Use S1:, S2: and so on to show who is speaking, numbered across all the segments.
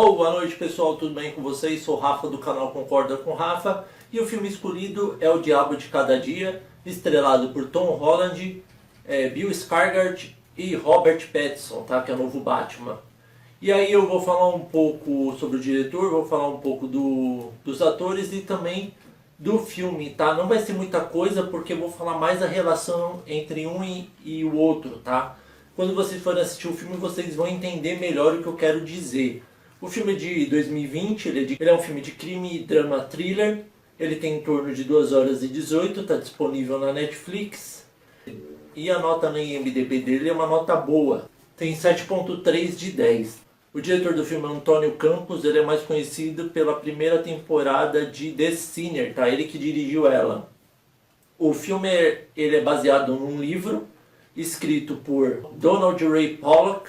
S1: Alô, boa noite pessoal, tudo bem com vocês? Sou o Rafa do canal Concorda com Rafa e o filme escolhido é O Diabo de Cada Dia, estrelado por Tom Holland, Bill Skarsgård e Robert Pattinson, tá? Que é o novo Batman. E aí eu vou falar um pouco sobre o diretor, vou falar um pouco dos atores e também do filme, tá? Não vai ser muita coisa porque eu vou falar mais a relação entre um e o outro, tá? Quando vocês forem assistir o filme, vocês vão entender melhor o que eu quero dizer. O filme é de 2020, ele é um filme de crime, drama, thriller. Ele tem em torno de 2 horas e 18, está disponível na Netflix. E a nota na IMDb dele é uma nota boa, tem 7.3 de 10. O diretor do filme é Antônio Campos, ele é mais conhecido pela primeira temporada de The Sinner, tá? Ele que dirigiu ela. O filme ele é baseado num livro escrito por Donald Ray Pollock.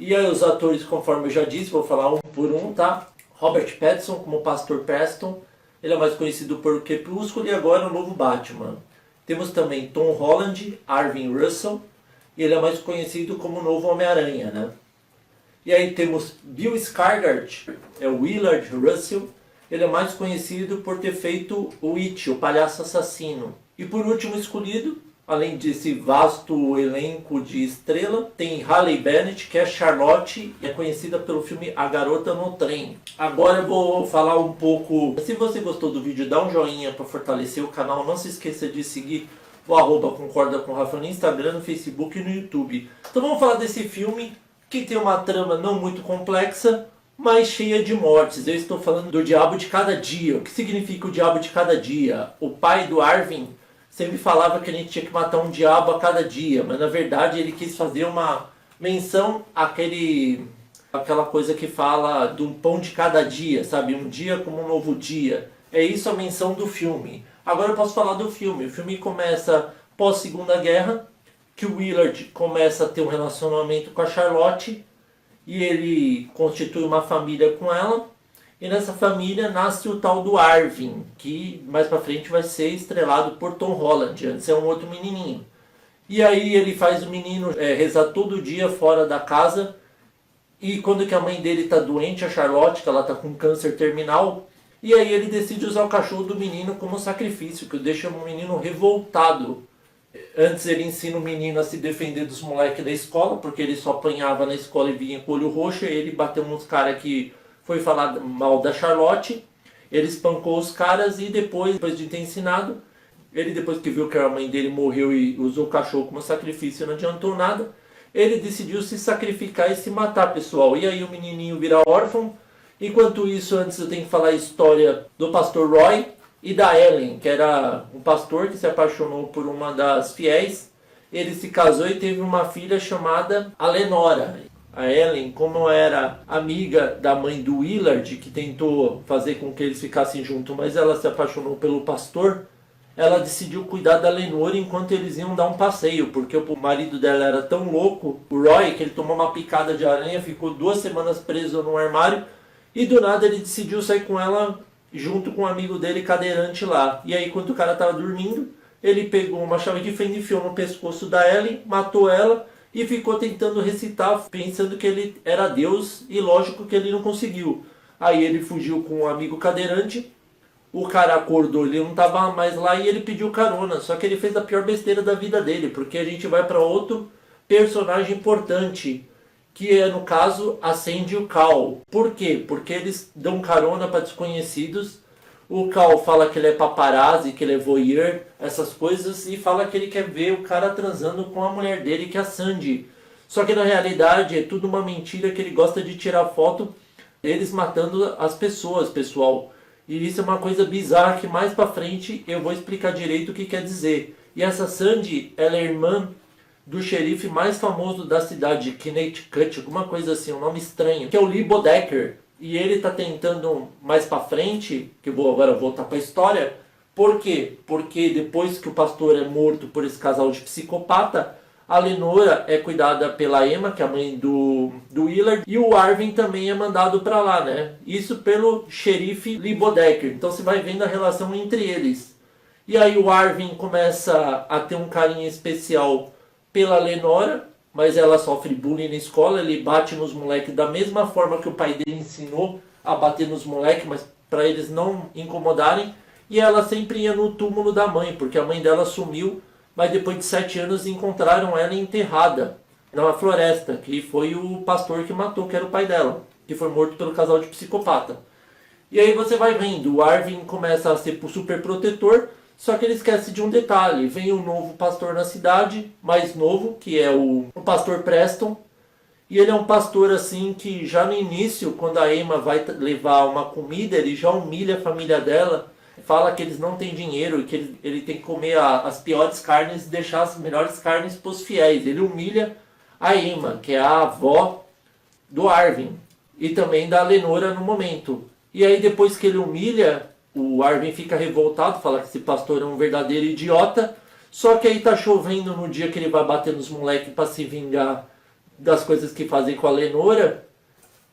S1: E aí os atores, conforme eu já disse, vou falar um por um, tá? Robert Pattinson como Pastor Preston, ele é mais conhecido por Crepúsculo e agora o novo Batman. Temos também Tom Holland, Arvin Russell, e ele é mais conhecido como o novo Homem-Aranha, né? E aí temos Bill Skarsgård, é o Willard Russell, ele é mais conhecido por ter feito o It, o Palhaço Assassino. E por último escolhido, além desse vasto elenco de estrela, tem Halle Bennett, que é Charlotte, e é conhecida pelo filme A Garota no Trem. Agora eu vou falar um pouco... Se você gostou do vídeo, dá um joinha para fortalecer o canal. Não se esqueça de seguir o @Concorda com Rafa no Instagram, no Facebook e no YouTube. Então vamos falar desse filme, que tem uma trama não muito complexa, mas cheia de mortes. Eu estou falando do Diabo de Cada Dia. O que significa o Diabo de Cada Dia? O pai do Arvin sempre falava que a gente tinha que matar um diabo a cada dia, mas na verdade ele quis fazer uma menção àquela coisa que fala de um pão de cada dia, sabe? Um dia como um novo dia. É isso a menção do filme. Agora eu posso falar do filme. O filme começa pós Segunda Guerra, que o Willard começa a ter um relacionamento com a Charlotte e ele constitui uma família com ela. E nessa família nasce o tal do Arvin, que mais pra frente vai ser estrelado por Tom Holland, antes é um outro menininho. E aí ele faz o menino rezar todo dia fora da casa, e quando que a mãe dele tá doente, a Charlotte, que ela tá com câncer terminal, e aí ele decide usar o cachorro do menino como sacrifício, que deixa o menino revoltado. Antes ele ensina o menino a se defender dos moleques da escola, porque ele só apanhava na escola e vinha com o olho roxo, e ele bateu uns caras que... foi falar mal da Charlotte, ele espancou os caras e depois de ter ensinado, ele depois que viu que a mãe dele morreu e usou o cachorro como sacrifício e não adiantou nada, ele decidiu se sacrificar e se matar, pessoal. E aí o menininho vira órfão. Enquanto isso, antes eu tenho que falar a história do pastor Roy e da Ellen, que era um pastor que se apaixonou por uma das fiéis. Ele se casou e teve uma filha chamada Alenora. A Ellen, como era amiga da mãe do Willard, que tentou fazer com que eles ficassem juntos, mas ela se apaixonou pelo pastor, ela decidiu cuidar da Lenore enquanto eles iam dar um passeio, porque o marido dela era tão louco, o Roy, que ele tomou uma picada de aranha, ficou 2 semanas preso num armário, e do nada ele decidiu sair com ela junto com um amigo dele cadeirante lá. E aí quando o cara estava dormindo, ele pegou uma chave de fenda, enfiou no pescoço da Ellen, matou ela, e ficou tentando recitar, pensando que ele era Deus, e lógico que ele não conseguiu. Aí ele fugiu com um amigo cadeirante, o cara acordou, ele não estava mais lá e ele pediu carona. Só que ele fez a pior besteira da vida dele, porque a gente vai para outro personagem importante, que é, no caso, a Sandy e o Cal. Por quê? Porque eles dão carona para desconhecidos. O Cal fala que ele é paparazzi, que ele é voyeur, essas coisas, e fala que ele quer ver o cara transando com a mulher dele, que é a Sandy. Só que na realidade é tudo uma mentira, que ele gosta de tirar foto deles matando as pessoas, pessoal. E isso é uma coisa bizarra que mais pra frente eu vou explicar direito o que quer dizer. E essa Sandy, ela é irmã do xerife mais famoso da cidade, Connecticut, alguma coisa assim, um nome estranho, que é o Lee Bodecker. E ele está tentando mais para frente, que eu vou agora voltar para a história. Por quê? Porque depois que o pastor é morto por esse casal de psicopata, a Lenora é cuidada pela Emma, que é a mãe do Willard, e o Arvin também é mandado para lá, né? Isso pelo xerife Lee Bodecker. Então você vai vendo a relação entre eles. E aí o Arvin começa a ter um carinho especial pela Lenora, mas ela sofre bullying na escola, ele bate nos moleques da mesma forma que o pai dele ensinou a bater nos moleques, mas para eles não incomodarem. E ela sempre ia no túmulo da mãe, porque a mãe dela sumiu, mas depois de 7 anos encontraram ela enterrada na floresta, que foi o pastor que matou, que era o pai dela, que foi morto pelo casal de psicopata. E aí você vai vendo, o Arvin começa a ser super protetor, só que ele esquece de um detalhe. Vem um novo pastor na cidade, mais novo, que é o pastor Preston. E ele é um pastor assim que já no início, quando a Emma vai levar uma comida, ele já humilha a família dela. Fala que eles não têm dinheiro e que ele tem que comer as piores carnes e deixar as melhores carnes para os fiéis. Ele humilha a Emma, que é a avó do Arvin. E também da Lenora no momento. E aí depois que ele humilha, o Arvin fica revoltado, fala que esse pastor é um verdadeiro idiota. Só que aí tá chovendo no dia que ele vai bater nos moleques para se vingar das coisas que fazem com a Lenora.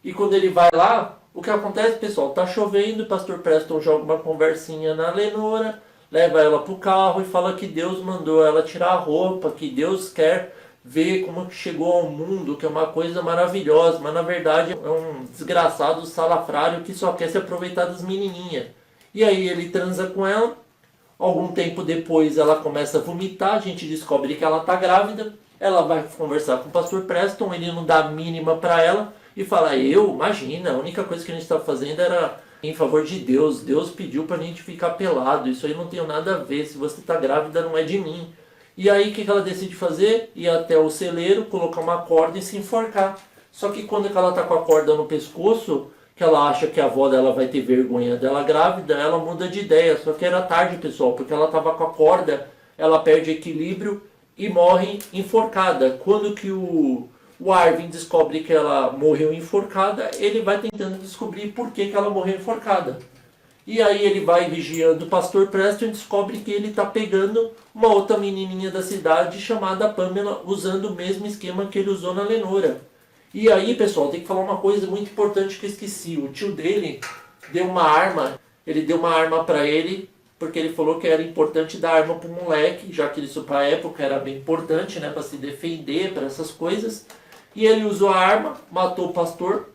S1: E quando ele vai lá, o que acontece, pessoal? Tá chovendo, o pastor Preston joga uma conversinha na Lenora, leva ela pro carro e fala que Deus mandou ela tirar a roupa, que Deus quer ver como que chegou ao mundo, que é uma coisa maravilhosa, mas na verdade é um desgraçado salafrário que só quer se aproveitar das menininhas. E aí ele transa com ela, algum tempo depois ela começa a vomitar, a gente descobre que ela tá grávida, ela vai conversar com o pastor Preston, ele não dá a mínima pra ela e fala, imagina, a única coisa que a gente está fazendo era em favor de Deus, Deus pediu pra gente ficar pelado, isso aí não tem nada a ver, se você tá grávida não é de mim. E aí o que ela decide fazer? Ir até o celeiro, colocar uma corda e se enforcar. Só que quando ela tá com a corda no pescoço, que ela acha que a avó dela vai ter vergonha dela grávida, ela muda de ideia. Só que era tarde, pessoal, porque ela tava com a corda, ela perde equilíbrio e morre enforcada. Quando que o Arvin descobre que ela morreu enforcada, ele vai tentando descobrir por que ela morreu enforcada. E aí ele vai vigiando o pastor Preston e descobre que ele está pegando uma outra menininha da cidade chamada Pamela, usando o mesmo esquema que ele usou na Lenora. E aí, pessoal, tem que falar uma coisa muito importante que eu esqueci. O tio dele deu uma arma, ele deu uma arma para ele, porque ele falou que era importante dar arma pro moleque, já que isso pra época era bem importante, né, para se defender, para essas coisas. E ele usou a arma, matou o pastor,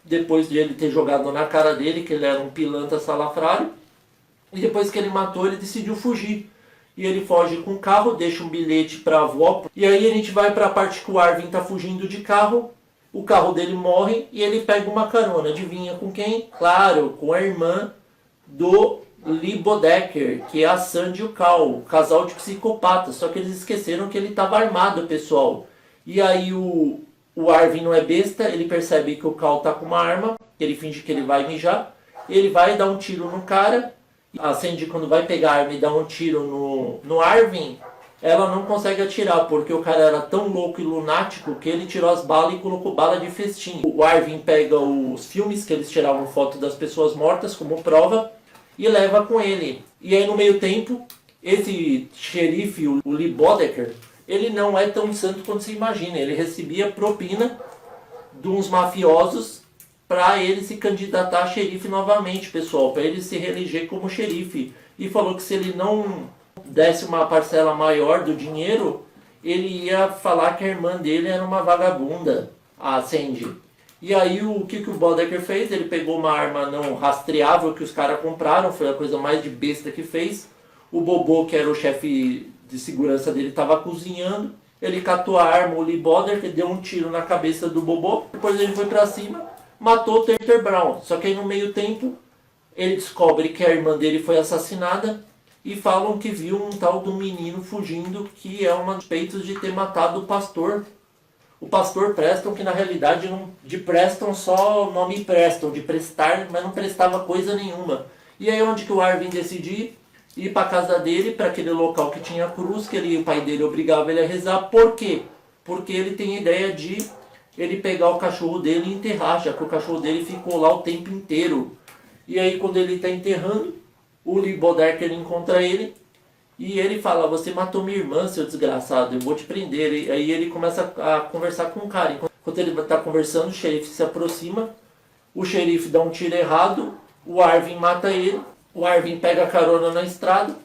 S1: depois de ele ter jogado na cara dele, que ele era um pilantra salafrário. E depois que ele matou, ele decidiu fugir. E ele foge com o carro, deixa um bilhete para a avó. E aí a gente vai para a parte que o Arvin tá fugindo de carro. O carro dele morre e ele pega uma carona. Adivinha com quem? Claro, com a irmã do Lee Bodecker, que é a Sandy e o Cal, o casal de psicopatas. Só que eles esqueceram que ele estava armado, pessoal. E aí o Arvin não é besta, ele percebe que o Cal tá com uma arma, ele finge que ele vai mijar, ele vai dar um tiro no cara, a Sandy quando vai pegar a arma e dar um tiro no Arvin, ela não consegue atirar, porque o cara era tão louco e lunático que ele tirou as balas e colocou bala de festim. O Arvin pega os filmes que eles tiravam foto das pessoas mortas como prova e leva com ele. E aí no meio tempo, esse xerife, o Lee Bodecker, ele não é tão santo quanto se imagina. Ele recebia propina de uns mafiosos para ele se candidatar a xerife novamente, pessoal, para ele se reeleger como xerife. E falou que se ele não desse uma parcela maior do dinheiro, ele ia falar que a irmã dele era uma vagabunda, a Sandy. E aí o que o Bodecker fez? Ele pegou uma arma não rastreável que os caras compraram, foi a coisa mais de besta que fez. O Bobô, que era o chefe de segurança dele, estava cozinhando, ele catou a arma, o Lee Bodecker, deu um tiro na cabeça do Bobô, depois ele foi pra cima, matou o Tanner Brown. Só que aí no meio tempo, ele descobre que a irmã dele foi assassinada e falam que viu um tal do menino fugindo, que é um dos suspeitos de ter matado o pastor Preston, que na realidade de Preston só o nome Preston, de prestar, mas não prestava coisa nenhuma. E aí onde que o Arvin decidiu ir para casa dele, para aquele local que tinha cruz, que o pai dele obrigava ele a rezar. Por quê? Porque ele tem a ideia de ele pegar o cachorro dele e enterrar, já que o cachorro dele ficou lá o tempo inteiro. E aí quando ele está enterrando, o Lee Bodecker encontra ele e ele fala, você matou minha irmã, seu desgraçado, eu vou te prender. E aí ele começa a conversar com o cara. Enquanto ele está conversando, o xerife se aproxima, o xerife dá um tiro errado, o Arvin mata ele. O Arvin pega carona na estrada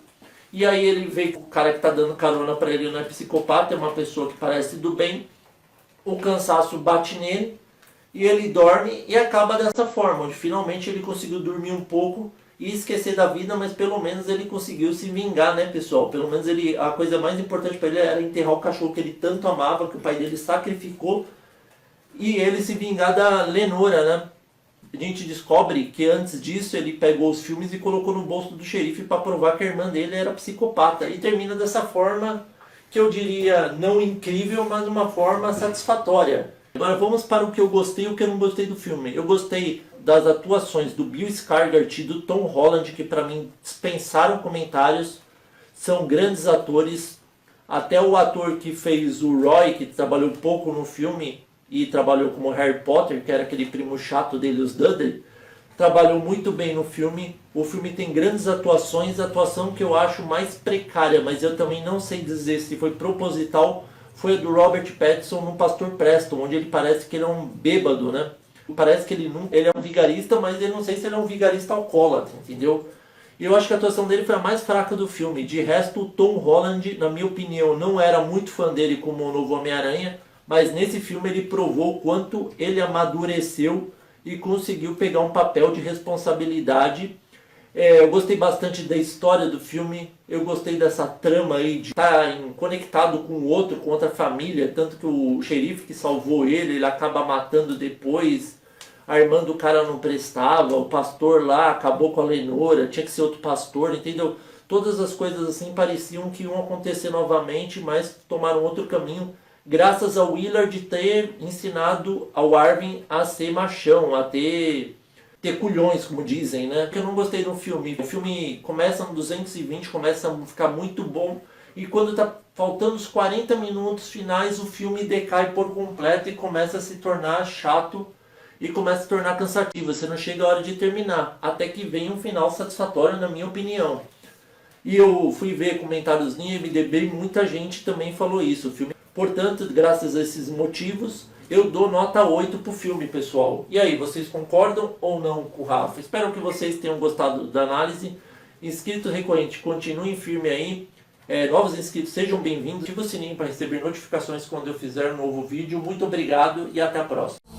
S1: e aí ele vê que o cara que está dando carona para ele não é psicopata, é uma pessoa que parece do bem. o cansaço bate nele e ele dorme e acaba dessa forma, onde finalmente ele conseguiu dormir um pouco e esquecer da vida, mas pelo menos ele conseguiu se vingar, né, pessoal? Pelo menos a coisa mais importante para ele era enterrar o cachorro que ele tanto amava, que o pai dele sacrificou, e ele se vingar da Lenora, né? A gente descobre que antes disso ele pegou os filmes e colocou no bolso do xerife para provar que a irmã dele era psicopata. E termina dessa forma que eu diria não incrível, mas uma forma satisfatória. Agora vamos para o que eu gostei e o que eu não gostei do filme. Eu gostei das atuações do Bill Skarsgård e do Tom Holland, que para mim dispensaram comentários. São grandes atores. Até o ator que fez o Roy, que trabalhou pouco no filme e trabalhou como Harry Potter, que era aquele primo chato dele, os Dudley, trabalhou muito bem no filme. O filme tem grandes atuações, a atuação que eu acho mais precária, mas eu também não sei dizer se foi proposital, foi a do Robert Pattinson no Pastor Preston, onde ele parece que ele é um bêbado, né? Parece que ele é um vigarista, mas eu não sei se ele é um vigarista alcoólatra, entendeu? E eu acho que a atuação dele foi a mais fraca do filme. De resto, o Tom Holland, na minha opinião, não era muito fã dele como o novo Homem-Aranha, mas nesse filme ele provou o quanto ele amadureceu e conseguiu pegar um papel de responsabilidade. Eu gostei bastante da história do filme, eu gostei dessa trama aí de estar conectado com o outro, com outra família, tanto que o xerife que salvou ele acaba matando depois, a irmã do cara não prestava, o pastor lá acabou com a Lenora, tinha que ser outro pastor, entendeu? Todas as coisas assim pareciam que iam acontecer novamente, mas tomaram outro caminho, graças ao Willard ter ensinado ao Arvin a ser machão, a ter culhões, como dizem, né? Que eu não gostei do filme. O filme começa no 220, começa a ficar muito bom, e quando tá faltando os 40 minutos finais, o filme decai por completo e começa a se tornar chato e começa a se tornar cansativo. Você não chega a hora de terminar, até que vem um final satisfatório, na minha opinião. E eu fui ver comentários no IMDb e muita gente também falou isso. O filme, portanto, graças a esses motivos, eu dou nota 8 pro filme, pessoal. E aí, vocês concordam ou não com o Rafa? Espero que vocês tenham gostado da análise. Inscrito recorrente, continuem firme aí. Novos inscritos, sejam bem-vindos. Ative o sininho para receber notificações quando eu fizer um novo vídeo. Muito obrigado e até a próxima.